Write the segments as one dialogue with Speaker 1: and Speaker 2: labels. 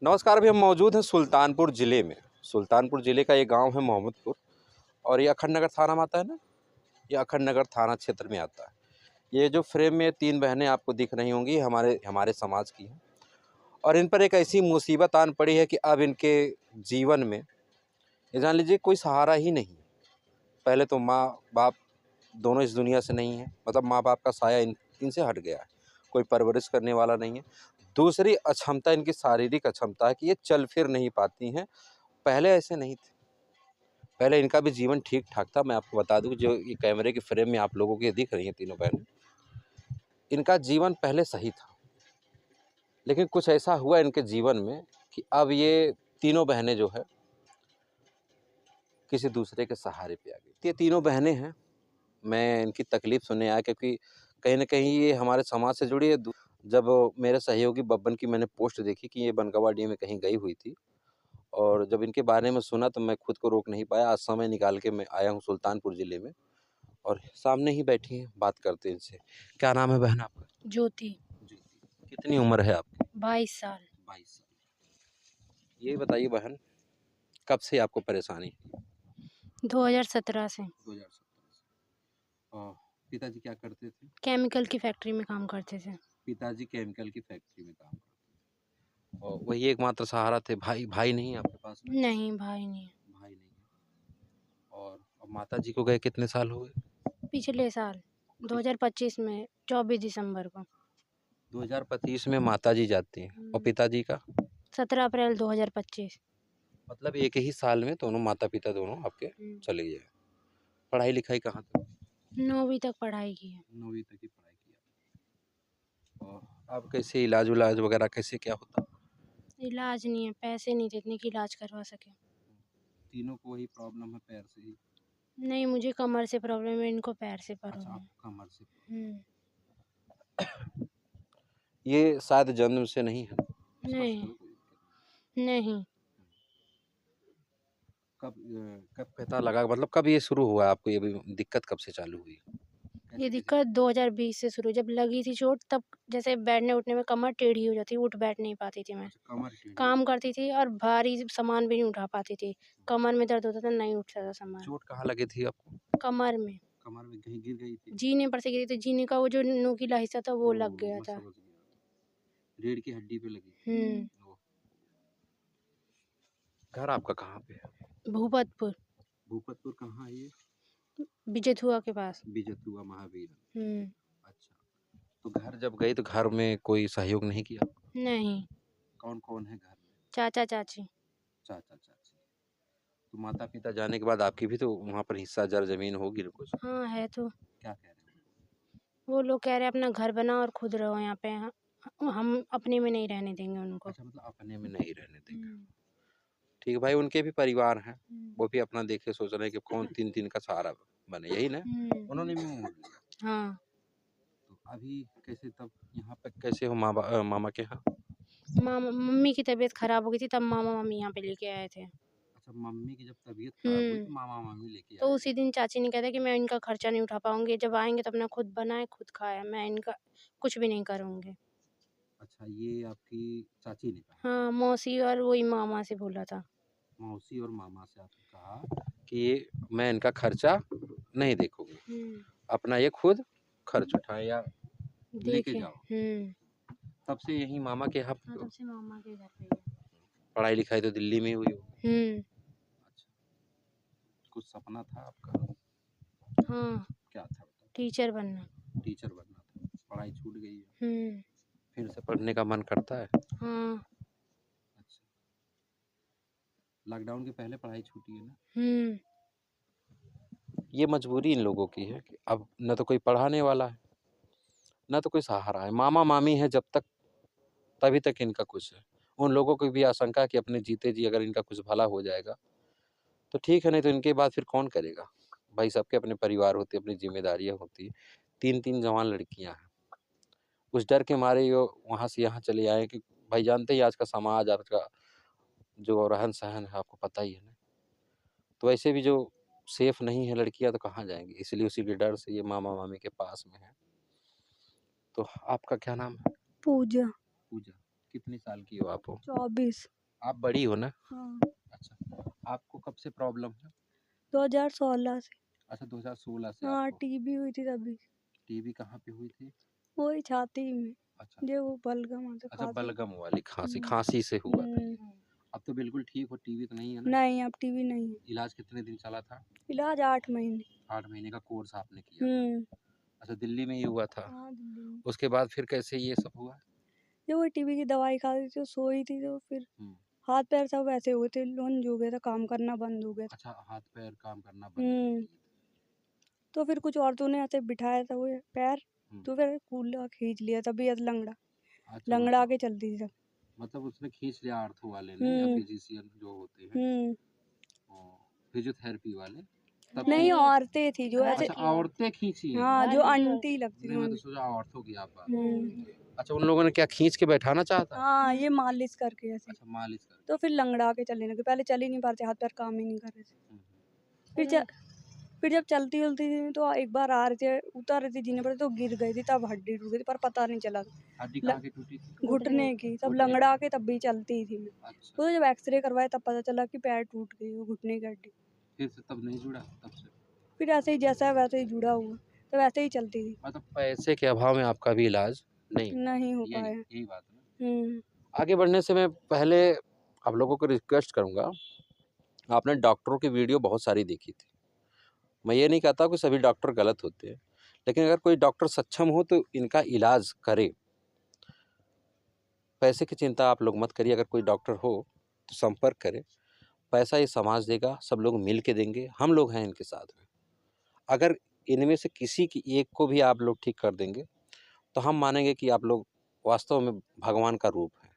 Speaker 1: नमस्कार, अभी हम मौजूद हैं सुल्तानपुर ज़िले में। सुल्तानपुर ज़िले का एक गांव है मोहम्मदपुर और ये अखंड नगर थाना में आता है ना, ये अखंड नगर थाना क्षेत्र में आता है। ये जो फ्रेम में 3 बहनें आपको दिख रही होंगी, हमारे हमारे समाज की हैं और इन पर एक ऐसी मुसीबत आन पड़ी है कि अब इनके जीवन में ये जान लीजिए कोई सहारा ही नहीं है। पहले तो माँ-बाप दोनों इस दुनिया से नहीं हैं, मतलब माँ-बाप का साया इनसे हट गया है, कोई परवरिश करने वाला नहीं है। दूसरी अक्षमता इनकी शारीरिक अक्षमता है कि ये चल फिर नहीं पाती हैं, पहले ऐसे नहीं थे। पहले इनका भी जीवन ठीक-ठाक था। मैं आपको बता दूँ, जो ये कैमरे की फ्रेम में आप लोगों के दिख रही हैं तीनों बहनें, इनका जीवन पहले सही था। लेकिन कुछ ऐसा हुआ इनके जीवन में कि अब ये तीनों बहनें जो है, किसी दूसरे के सहारे पे आ गई। ये तीनों बहनें हैं, मैं इनकी तकलीफ़ सुनने आया क्योंकि कहीं न कहीं ये हमारे समाज से जुड़ी है। जब मेरे सहयोगी बब्बन की मैंने पोस्ट देखी कि ये बनगाँवाडीह में कहीं गई हुई थी और जब इनके बारे में सुना तो मैं खुद को रोक नहीं पाया। आज समय निकाल के मैं आया हूँ सुल्तानपुर ज़िले में और सामने ही बैठी हैं, बात करते हैं इनसे। क्या नाम है बहन आपका?
Speaker 2: ज्योति।
Speaker 1: ज्योति। कितनी उम्र है आपकी?
Speaker 2: 22 साल।
Speaker 1: 22 साल। ये बताइए बहन, कब से आपको परेशानी है?
Speaker 2: 2017 से
Speaker 1: 2017 से। पिताजी क्या करते थे?
Speaker 2: केमिकल की फैक्ट्री में काम करते थे।
Speaker 1: पिताजी केमिकल की फैक्ट्री में काम करते थे और वही एकमात्र सहारा थे। भाई भाई नहीं है आपके पास में?
Speaker 2: नहीं, भाई नहीं है।
Speaker 1: भाई नहीं है। और अब माताजी को गए कितने साल हो गए?
Speaker 2: पिछले साल 2025 में 24 दिसंबर को
Speaker 1: 2025 में माताजी जाती हैं और पिताजी का?
Speaker 2: 17 अप्रैल 2025।
Speaker 1: मतलब एक ही साल में दोनों माता-पिता दोनों आपके चले गए। पढ़ाई लिखाई कहाँ तक?
Speaker 2: 9वीं तक पढ़ाई की है।
Speaker 1: 9वीं तक ही पढ़ाई की आपने। और अब कैसे इलाज-उलाज वगैरह कैसे क्या होता?
Speaker 2: इलाज नहीं है, पैसे नहीं थे इतने कि इलाज करवा सके।
Speaker 1: तीनों को वही प्रॉब्लम है, पैर से ही?
Speaker 2: नहीं, मुझे कमर से प्रॉब्लम है, इनको पैर से
Speaker 1: अच्छा,
Speaker 2: प्रॉब्लम है।
Speaker 1: आपको कमर से
Speaker 2: हुँ,
Speaker 1: ये शायद जन्म से नहीं है? स्पष्ट
Speaker 2: नहीं,
Speaker 1: करो, कोई दिक्कत
Speaker 2: नहीं।
Speaker 1: नहीं। कब पता लगा, मतलब कब ये शुरू हुआ आपको, ये भी दिक्कत कब से चालू हुई?
Speaker 2: ये
Speaker 1: कैसे-कैसे?
Speaker 2: दिक्कत 2020 से शुरू, जब लगी थी चोट तब जैसे बैठने-उठने में कमर टेढ़ी हो जाती, उठ-बैठ नहीं पाती थी मैं।
Speaker 1: अच्छा, कमर टेढ़ी।
Speaker 2: काम करती थी और भारी सामान भी नहीं उठा पाती थी। कमर में दर्द होता था, नहीं उठता था सामान।
Speaker 1: चोट कहाँ लगी थी आपको?
Speaker 2: कमर में,
Speaker 1: कमर में कहीं गिर गई थी?
Speaker 2: जीने पर से गिरी थी, जीने का वो जो नुकीला हिस्सा था वो लग
Speaker 1: ओह!
Speaker 2: गया
Speaker 1: मैं
Speaker 2: था।
Speaker 1: समझ गया। रीढ़ की हड्डी पे लगी।
Speaker 2: हुँ,
Speaker 1: ओह! घर आपका कहाँ पे है?
Speaker 2: भूपतपुर,
Speaker 1: भूपतपुर कहाँ है ये?
Speaker 2: बिजेथुआ के पास।
Speaker 1: बिजथुआ महावीर।
Speaker 2: हुँ,
Speaker 1: अच्छा, तो घर जब गई तो घर में कोई सहयोग नहीं किया?
Speaker 2: नहीं,
Speaker 1: कौन-कौन है घर में?
Speaker 2: चाचा-चाची।
Speaker 1: चाचा-चाची। तो माता-पिता जाने के बाद आपकी भी तो वहाँ पर हिस्सा ज़र-ज़मीन होगी ना कुछ?
Speaker 2: हाँ, है तो।
Speaker 1: क्या कह रहे हैं
Speaker 2: वो लोग कह रहे हैं अपना घर बनाओ और खुद रहो यहाँ पे। हम अपने में नहीं रहने देंगे
Speaker 1: वो?
Speaker 2: उनको।
Speaker 1: अच्छा, मतलब अपने में नहीं रहने देंगे।
Speaker 2: हुँ,
Speaker 1: ठीक है भाई, उनके भी परिवार हैं,
Speaker 2: हुँ,
Speaker 1: वो भी अपना देखे सोच रहे हैं कि कौन 3-3 का सहारा बने, यही ना?
Speaker 2: हुँ,
Speaker 1: उन्होंने भी मोल लिया।
Speaker 2: हाँ।
Speaker 1: तो अभी कैसे, तब यहाँ पे कैसे हो मामा के यहाँ?
Speaker 2: मम्मी की तबीयत खराब हो गई थी तब मामा-मामी यहाँ पे लेके आए थे।
Speaker 1: अच्छा, मम्मी की जब तबीयत खराब हुई
Speaker 2: हुँ।
Speaker 1: तो मामा-मामी लेके
Speaker 2: तो
Speaker 1: आए
Speaker 2: उसी
Speaker 1: थे।
Speaker 2: दिन चाची ने कहा था कि मैं इनका खर्चा नहीं उठा पाऊँगी, जब आएँगे तो अपना खुद बनाएँ, खुद खाएँ, मैं इनका कुछ भी नहीं करूँगी।
Speaker 1: अच्छा, ये आपकी चाची ने कहा?
Speaker 2: हाँ, मौसी और वही मामा से बोला था।
Speaker 1: मौसी और मामा से आपने कहा कि ये मैं इनका खर्चा नहीं देखूँगी,
Speaker 2: हुँ,
Speaker 1: अपना ये खुद खर्च उठाएँ या लेके
Speaker 2: देखिए।
Speaker 1: जाओ।
Speaker 2: हुँ।
Speaker 1: तब से यहीं मामा के यहाँ
Speaker 2: हाँ, तब से मामा के घर पे ही है।
Speaker 1: पढ़ाई-लिखाई तो दिल्ली में ही हुई होगी?
Speaker 2: हुँ,
Speaker 1: अच्छा, कुछ सपना था आपका?
Speaker 2: हाँ,
Speaker 1: क्या था बताओ?
Speaker 2: टीचर बनना।
Speaker 1: टीचर बनना था, पढ़ाई छूट गई है,
Speaker 2: हुँ,
Speaker 1: फिर से पढ़ने का मन करता है?
Speaker 2: हाँ,
Speaker 1: अच्छा, लॉकडाउन के पहले पढ़ाई छूटी है ना?
Speaker 2: हुँ,
Speaker 1: ये मजबूरी इन लोगों की है कि अब न तो कोई पढ़ाने वाला है, ना तो कोई सहारा है। मामा-मामी हैं जब तक, तभी तक इनका कुछ है। उन लोगों की भी आशंका है कि अपने जीते जी अगर इनका कुछ भला हो जाएगा, तो ठीक है, नहीं तो इनके बाद फिर कौन करेगा? भाई सबके अपने परिवार होते हैं, अपनी ज़िम्मेदारियाँ होती हैं। 3-3 जवान लड़कियाँ हैं। उस डर के मारे ये वहाँ से यहाँ चले आए कि भाई जानते ही आज का समाज, आज का जो रहन-सहन है आपको पता ही है ना। तो ऐसे भी जो सेफ नहीं है लड़कियाँ तो कहाँ जाएँगी? इसलिए उसी के डर से ये मामा-मामी के पास में है। तो आपका क्या नाम है?
Speaker 2: पूजा।
Speaker 1: पूजा। कितनी साल की हो आप?
Speaker 3: 24।
Speaker 1: आप बड़ी हो ना?
Speaker 3: हाँ,
Speaker 1: अच्छा, आपको कब से प्रॉब्लम है?
Speaker 3: 2016 से।
Speaker 1: अच्छा, 2016 से
Speaker 3: हाँ,
Speaker 1: आपको
Speaker 3: टीबी हुई थी तभी।
Speaker 1: टीबी कहाँ पे हुई थी?
Speaker 3: वही छाती में,
Speaker 1: अच्छा,
Speaker 3: जो वो बलगम से
Speaker 1: अच्छा
Speaker 3: खांसी।
Speaker 1: बलगम वाली खांसी,
Speaker 3: हम्म,
Speaker 1: खांसी से हुआ था ये।
Speaker 3: हम्म,
Speaker 1: अब तो बिल्कुल ठीक हो, टीबी तो नहीं है ना?
Speaker 3: नहीं अब टीबी नहीं है।
Speaker 1: इलाज कितने दिन चला था?
Speaker 3: इलाज 8 महीने।
Speaker 1: 8 महीने का कोर्स आपने किया था।
Speaker 3: हम्म,
Speaker 1: अच्छा, दिल्ली में ही हुआ था।
Speaker 3: हाँ दिल्ली में।
Speaker 1: उसके बाद फिर कैसे ये सब हुआ?
Speaker 3: जो वो टीबी की दवाई खा रही थी, वो सोई थी, तो फिर
Speaker 1: हुँ।
Speaker 3: हाथ पैर सब ऐसे हो गए थे, लुंज हो गया था, काम करना बंद हो गया था।
Speaker 1: अच्छा, हाथ-पैर काम करना बंद कर
Speaker 3: हम्म,
Speaker 1: दिए थे।
Speaker 3: तो फिर कुछ औरतों ने ऐसे बिठाया था वो पैर,
Speaker 1: हुँ।
Speaker 3: तो फिर कूल्हा खींच लिया, तबीयत लंगड़ा
Speaker 1: अच्छा
Speaker 3: लंगड़ा के चलती थी सब।
Speaker 1: मतलब उसने खींच लिया आर्थो वाले ने या
Speaker 3: हम्म,
Speaker 1: फिजिशियन जो होते हैं
Speaker 3: हम्म,
Speaker 1: फिजियोथेरेपी वाले तब
Speaker 3: नहीं
Speaker 1: खींच
Speaker 3: औरतें थी जो ऐसे।
Speaker 1: अच्छा औरतें खींची हैं।
Speaker 3: हाँ, जो आंटी लगती थी
Speaker 1: नहीं मैं तो
Speaker 3: उन्हें।
Speaker 1: सोचा औरतों की आप बात
Speaker 3: हम्म,
Speaker 1: अच्छा उन लोगों ने क्या खींच के बैठाना चाहता?
Speaker 3: हाँ, ये मालिश करके ऐसे,
Speaker 1: अच्छा मालिश कर
Speaker 3: तो फिर लंगड़ा के चलने लगे। पहले चल ही नहीं पाते, हाथ पैर काम ही नहीं कर रहे थे।
Speaker 1: हुँ,
Speaker 3: फिर फिर जब चलती उलती थी, तो एक बार आ रहे थे, उतर रही थी जीने पर, तो गिर गई थी, तब हड्डी टूट गई थी, पर पता नहीं चला।
Speaker 1: हड्डी
Speaker 3: ल-
Speaker 1: कहाँ की टूटी थी?
Speaker 3: घुटने की, तब
Speaker 1: घुटने की?
Speaker 3: लंगड़ा के तब भी चलती थी मैं।
Speaker 1: अच्छा
Speaker 3: तो जब एक्सरे करवाए तब पता चला कि पैर टूट गई, वो घुटने की हड्डी।
Speaker 1: फिर से तब नहीं जुड़ा तब से
Speaker 3: फिर ऐसे ही जैसा है वैसे ही जुड़ा हुआ, तो वैसे ही चलती थी।
Speaker 1: मतलब पैसे के अभाव में आपका भी इलाज नहीं
Speaker 3: नहीं हो
Speaker 1: यही
Speaker 3: पाया।
Speaker 1: यही बात है ना?
Speaker 3: हम्म,
Speaker 1: आगे बढ़ने से मैं पहले आप लोगों को रिक्वेस्ट करूंगा आपने डॉक्टरों की वीडियो बहुत सारी देखी थी मैं ये नहीं कहता कि सभी डॉक्टर गलत होते हैं लेकिन अगर कोई डॉक्टर सक्षम हो तो इनका इलाज करे पैसे की चिंता आप लोग मत करिए अगर कोई डॉक्टर हो तो संपर्क करें पैसा ये समाज देगा सब लोग मिल के देंगे हम लोग हैं इनके साथ में अगर इनमें से किसी की एक को भी आप लोग ठीक कर देंगे तो हम मानेंगे कि आप लोग वास्तव में भगवान का रूप है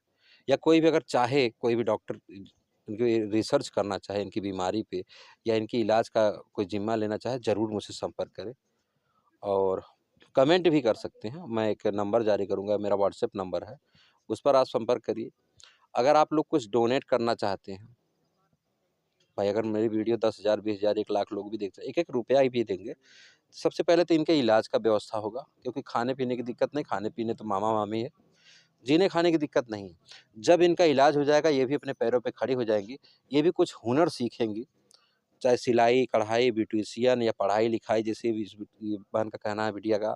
Speaker 1: या कोई भी अगर चाहे कोई भी डॉक्टर इनकी रिसर्च करना चाहे इनकी बीमारी पे या इनकी इलाज का कोई जिम्मा लेना चाहे ज़रूर मुझसे संपर्क करें और कमेंट भी कर सकते हैं मैं एक नंबर जारी करूंगा मेरा व्हाट्सएप नंबर है उस पर आप संपर्क करिए अगर आप लोग कुछ डोनेट करना चाहते हैं भाई अगर मेरी वीडियो 10,000 20,000 1,00,000 लोग भी देखते हैं एक एक रुपया ही भी देंगे सबसे पहले तो इनके इलाज का व्यवस्था होगा क्योंकि खाने पीने की दिक्कत नहीं खाने पीने तो मामा मामी है जीने खाने की दिक्कत नहीं है जब इनका इलाज हो जाएगा ये भी अपने पैरों पे खड़ी हो जाएंगी ये भी कुछ हुनर सीखेंगी चाहे सिलाई कढ़ाई ब्यूटिशियन या पढ़ाई लिखाई जैसे भी ये बहन का कहना है बिटिया का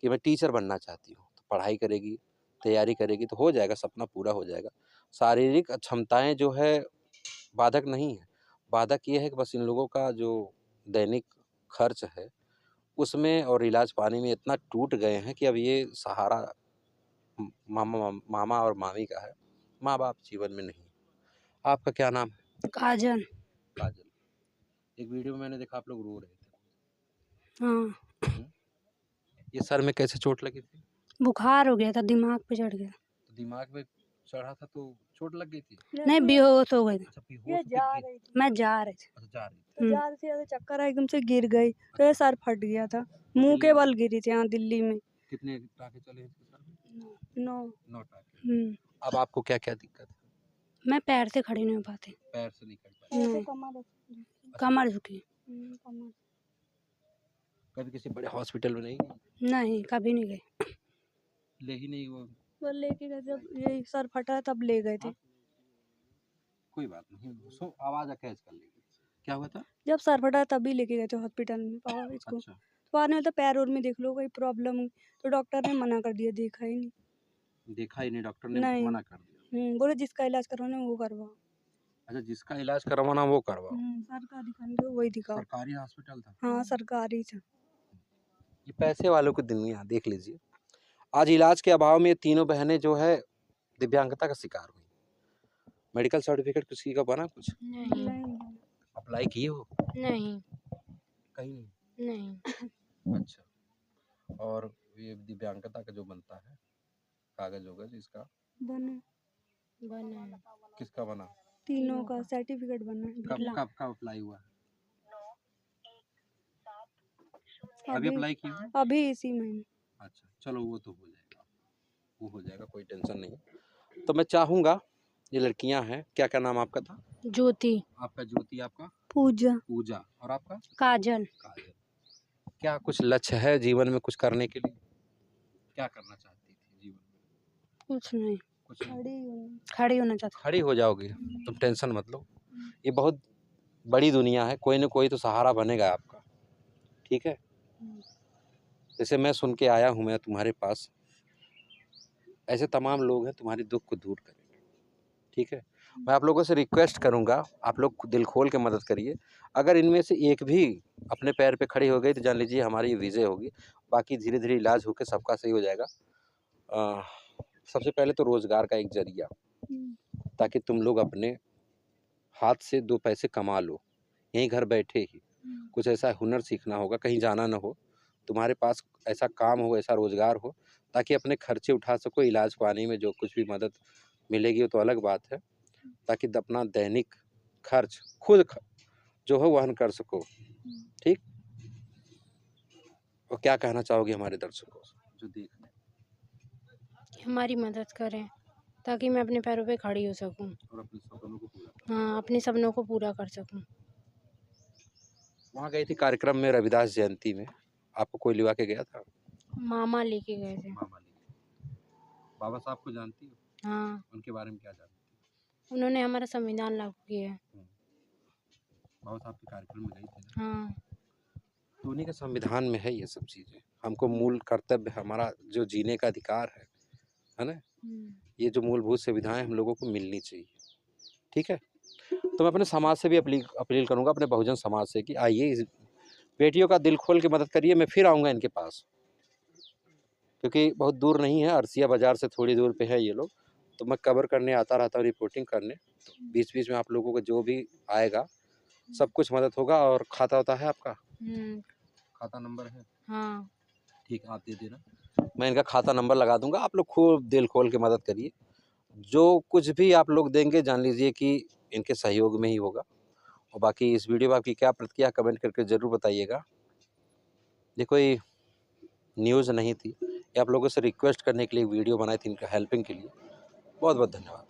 Speaker 1: कि मैं टीचर बनना चाहती हूँ तो पढ़ाई करेगी तैयारी करेगी तो हो जाएगा सपना पूरा हो जाएगा शारीरिक क्षमताएं जो है बाधक नहीं है बाधक ये है कि बस इन लोगों का जो दैनिक खर्च है उसमें और इलाज पानी में इतना टूट गए हैं कि अब ये सहारा मामा और मामी का है माँ बाप जीवन में नहीं आपका क्या नाम है
Speaker 3: काजल।
Speaker 1: काजल एक वीडियो में मैंने देखा आप लोग रो रहे थे
Speaker 3: हाँ,
Speaker 1: ये सर में कैसे चोट लगी थी
Speaker 3: बुखार हो गया था, दिमाग पे चढ़ गया।
Speaker 1: तो दिमाग में चढ़ा था तो चोट लग गई थी
Speaker 3: नहीं, बेहोश हो गई थी।
Speaker 1: अच्छा बेहोश
Speaker 3: ये
Speaker 1: होके
Speaker 3: जा
Speaker 1: गिर
Speaker 3: रही थी, मैं जा रही थी,
Speaker 1: अच्छा जा रही थी
Speaker 3: तो जा रही थी, ऐसे चक्कर आया, एकदम से गिर गई, तो ये सर फट गया था, मुंह
Speaker 1: दिल्ली
Speaker 3: के
Speaker 1: में
Speaker 3: बल गिरी थी। हाँ, दिल्ली में।
Speaker 1: कितने टाके चले हैं इसके सर में
Speaker 3: 9।
Speaker 1: 9 टाके
Speaker 3: हम्म,
Speaker 1: अब आपको क्या क्या दिक्कत है
Speaker 3: मैं पैर से खड़ी नहीं हो पाती।
Speaker 1: पैर से नहीं कर पाए
Speaker 3: नहीं, कमर झुकी। कमर।
Speaker 1: कभी किसी बड़े हॉस्पिटल में नहीं
Speaker 3: नहीं, कभी नहीं गए।
Speaker 1: ले ही नहीं वो
Speaker 3: वो लेके गए जब ये सर फटा तब ले गए थे।
Speaker 1: हाँ? कोई बात नहीं सो आवाज कैच कर लेगी क्या हुआ था
Speaker 3: जब सर फटा तभी लेके गए थे हॉस्पिटल में पापा इसको।
Speaker 1: अच्छा
Speaker 3: तो बाद में तो पैर और में देख लो कोई प्रॉब्लम, तो डॉक्टर ने मना कर दिया, देखा ही नहीं।
Speaker 1: देखा ही नहीं डॉक्टर ने
Speaker 3: नहीं।
Speaker 1: मना कर दिया
Speaker 3: बोले जिसका इलाज करवाना है वो करवाओ।
Speaker 1: अच्छा जिसका इलाज करवाना वो करवाओ
Speaker 3: सरकारी दिखाने वही दिखाओ।
Speaker 1: सरकारी हॉस्पिटल था
Speaker 3: हाँ, सरकारी था।
Speaker 1: ये पैसे वालों की दुनिया देख लीजिए आज इलाज के अभाव में ये तीनों बहनें जो है दिव्यांगता का शिकार हुई मेडिकल सर्टिफिकेट किसी का बना कुछ
Speaker 2: नहीं
Speaker 3: नहीं।
Speaker 1: अप्लाई किए हो
Speaker 2: नहीं
Speaker 1: कहीं नहीं
Speaker 2: नहीं
Speaker 1: अच्छा और ये दिव्यांगता का जो बनता है कागज होगा जिसका
Speaker 3: बना
Speaker 2: बना
Speaker 1: किसका बना
Speaker 3: तीनों का सर्टिफिकेट बना है।
Speaker 1: कब
Speaker 3: विकलांग।
Speaker 1: कब कब अप्लाई हुआ अभी अप्लाई किए हो
Speaker 3: अभी इसी महीने।
Speaker 1: अच्छा चलो वो तो हो जाएगा वो हो जाएगा कोई टेंशन नहीं तो मैं चाहूँगा ये लड़कियां हैं क्या क्या नाम आपका था
Speaker 2: ज्योति
Speaker 1: आपका ज्योति आपका
Speaker 3: पूजा।
Speaker 1: पूजा और आपका
Speaker 3: काजल।
Speaker 1: काजल क्या कुछ लक्ष्य है जीवन में कुछ करने के लिए क्या करना चाहती थी जीवन में
Speaker 3: कुछ नहीं।
Speaker 1: कुछ नहीं।
Speaker 3: खड़ी होना चाहती
Speaker 1: खड़ी हो जाओगी, तुम टेंशन मत लो। ये बहुत बड़ी दुनिया है, कोई न कोई तो सहारा बनेगा आपका, ठीक है। जैसे मैं सुन के आया हूँ मैं तुम्हारे पास, ऐसे तमाम लोग हैं तुम्हारे दुख को दूर करेंगे, ठीक है। मैं आप लोगों से रिक्वेस्ट करूँगा, आप लोग दिल खोल के मदद करिए। अगर इनमें से एक भी अपने पैर पे खड़ी हो गई तो जान लीजिए हमारी ये विजय होगी। बाकी धीरे धीरे इलाज होकर सबका सही हो जाएगा। सबसे पहले तो रोज़गार का एक जरिया, ताकि तुम लोग अपने हाथ से 2 पैसे कमा लो, यहीं घर बैठे ही। कुछ ऐसा हुनर सीखना होगा, कहीं जाना ना हो, तुम्हारे पास ऐसा काम हो, ऐसा रोज़गार हो, ताकि अपने खर्चे उठा सको। इलाज पानी में जो कुछ भी मदद मिलेगी वो तो अलग बात है, ताकि अपना दैनिक खर्च खुद जो है वहन कर सको, ठीक। और क्या कहना चाहोगे हमारे दर्शकों से जो देख रहे हैं?
Speaker 2: हमारी मदद करें ताकि मैं अपने पैरों पे खड़ी हो सकूं
Speaker 1: और अपने सपनों को पूरा
Speaker 2: हाँ, अपने सपनों को पूरा कर सकूं।
Speaker 1: वहाँ गई थी कार्यक्रम में रविदास जयंती में, आपको कोई लिवा के गया था?
Speaker 2: मामा लेके गए थे।
Speaker 1: मामा लेके। बाबा साहब को जानती हो?
Speaker 2: हाँ,
Speaker 1: उनके बारे में क्या जानती हो?
Speaker 2: उन्होंने हमारा संविधान लागू किया है।
Speaker 1: बाबा साहब के कार्यक्रम में गई थी ना?
Speaker 2: हाँ,
Speaker 1: तो उन्हीं के संविधान में है ये सब चीज़ें। हमको मूल कर्तव्य, हमारा जो जीने का अधिकार है ना? ये जो मूलभूत सुविधाएं हम लोगों को मिलनी चाहिए, ठीक है। तो मैं अपने समाज से भी अपील करूंगा, अपने बहुजन समाज से, कि आइए इस बेटियों का दिल खोल के मदद करिए। मैं फिर आऊँगा इनके पास, क्योंकि बहुत दूर नहीं है, अरसिया बाज़ार से थोड़ी दूर पे है ये लोग। तो मैं कवर करने आता रहता हूँ, रिपोर्टिंग करने। तो बीच-बीच में आप लोगों को जो भी आएगा सब कुछ मदद होगा। और खाता होता है आपका? खाता नंबर है?
Speaker 2: हाँ।
Speaker 1: ठीक है, आप दे देना, मैं इनका खाता नंबर लगा दूंगा। आप लोग खूब दिल खोल के मदद करिए। जो कुछ भी आप लोग देंगे जान लीजिए कि इनके सहयोग में ही होगा। और बाकी इस वीडियो पर आपकी क्या प्रतिक्रिया कमेंट करके ज़रूर बताइएगा। ये कोई न्यूज़ नहीं थी, ये आप लोगों से रिक्वेस्ट करने के लिए वीडियो बनाई थी, इनका हेल्पिंग के लिए। बहुत बहुत धन्यवाद।